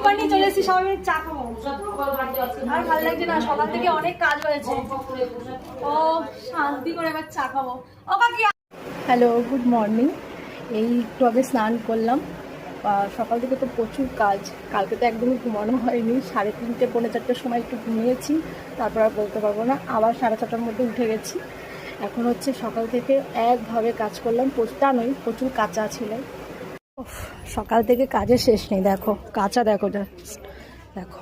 Tiffin নিয়ে চলে এসেছি, সবাই চা খাবো। আর ভালো লাগছে না, সকাল থেকে অনেক কাজ হয়েছে। ও শান্তি করে এবার চা খাবো। ও কাকি। Hello, good morning. এই একটু আগে স্নান করলাম। সকাল থেকে তো প্রচুর কাজ, কালকে তো একদমই ঘুমানো হয়নি। 3:30 পৌনে 4টার সময় একটু ঘুমিয়েছি, তারপর আর বলতে পারবো না। আবার 4:30টার মধ্যে উঠে গেছি। এখন হচ্ছে সকাল থেকে একভাবে কাজ করলাম, প্রচুর কাঁচা ছিল। সকাল থেকে কাজের শেষ নেই। দেখো কাঁচা, দেখো দেখো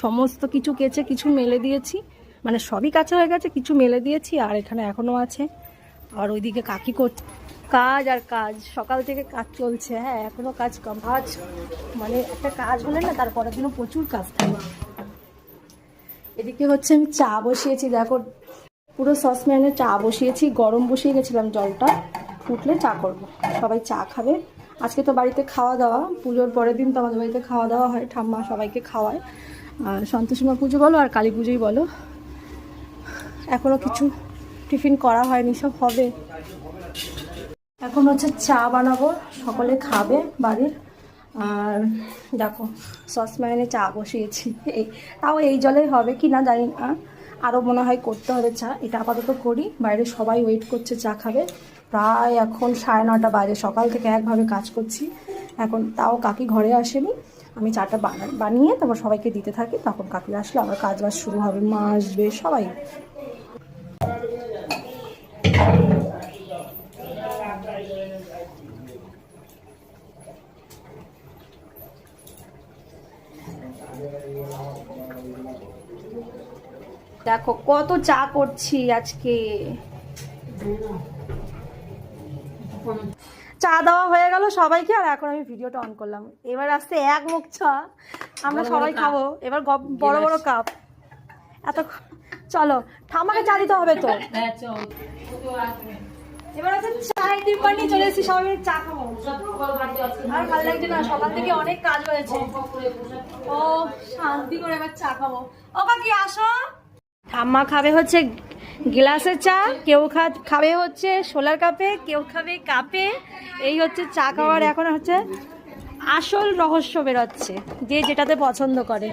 সমস্ত কিছু কেচে কিছু মেলে দিয়েছি, মানে সবই কাঁচা হয়ে গেছে, কিছু মেলে দিয়েছি আর এখানে এখনও আছে। আর ওইদিকে কাকি করছে কাজ আর কাজ, সকাল থেকে কাজ চলছে। হ্যাঁ, এখনও কাজ কম। কাজ মানে একটা কাজ হলে না তারপরের দিনও প্রচুর কাজ থাকে। এদিকে হচ্ছে আমি চা বসিয়েছি, দেখো পুরো সসপ্যানে চা বসিয়েছি, গরম বসিয়ে গেছিলাম, জলটা ফুটলে চা করব। সবাই চা খাবে। আজকে তো বাড়িতে খাওয়া দাওয়া, পুজোর পরের দিন তো আমাদের বাড়িতে খাওয়া দাওয়া হয়, ঠাম্মা সবাইকে খাওয়ায়। আর সন্তোষীমা পুজো বলো আর কালী পুজোই বলো। এখনও কিছু টিফিন করা হয়নি, সব হবে। এখন হচ্ছে চা বানাবো, সকলে খাবে বাড়ির। আর দেখো সসপ্যানে চা বসিয়েছি, তাও এই জলেই হবে কি না জানি না, আরও মনে হয় করতে হবে চা। এটা আপাতত করি, বাইরে সবাই ওয়েট করছে চা খাবে। প্রায় এখন 9:30 বাজে, সকাল থেকে একভাবে কাজ করছি। এখন তাও কাকি ঘরে আসেনি, আমি চাটা বানিয়ে তারপর সবাইকে দিতে থাকি। তখন কাকি আসলে আবার কাজ বাজ শুরু হবে, মা আসবে, সবাই। দেখো কত চা করছি আজকে। চা দেওয়া হয়ে গেল সবাইকে, আর এখন আমি ভিডিওটা অন করলাম। এবার আসছে এক মুখ চা, আমরা সবাই খাবো। এবার বড় বড় কাপ। এত চলো, ঠাম্মাকে চা দিতে হবে তো। এবার আছে চায়ের টিফিন নিয়ে চলে এসেছি, সবাই চা খাবো। আর ভালো লাগছে না, সকাল থেকে অনেক কাজ হয়েছে। ও শান্তি করে এবার চা খাবো। ও কাকি আসো। ঠাম্মা খাবে হচ্ছে গ্লাসে চা, কেউ খাবে হচ্ছে সোলার কাপে, কেউ খাবে কাপে। এই হচ্ছে চা খাওয়ার এখন হচ্ছে আসল রহস্য বেরোচ্ছে, যে যেটাতে পছন্দ করে।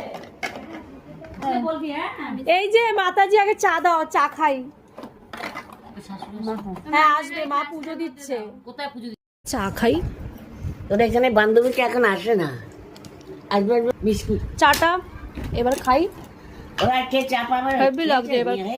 এই যে মাতাজি আগে চা দাও, চা খাই। হ্যাঁ আসবে, মা পুজো দিচ্ছে। কোথায় পুজো দিচ্ছে? চা খাই। তোর এখানে বান্ধবীকে এখন আসে না, আসবে বিস্কুট চাটা এবার খাই। ওরা কে চা পাবে হেভি লাগছে এবার।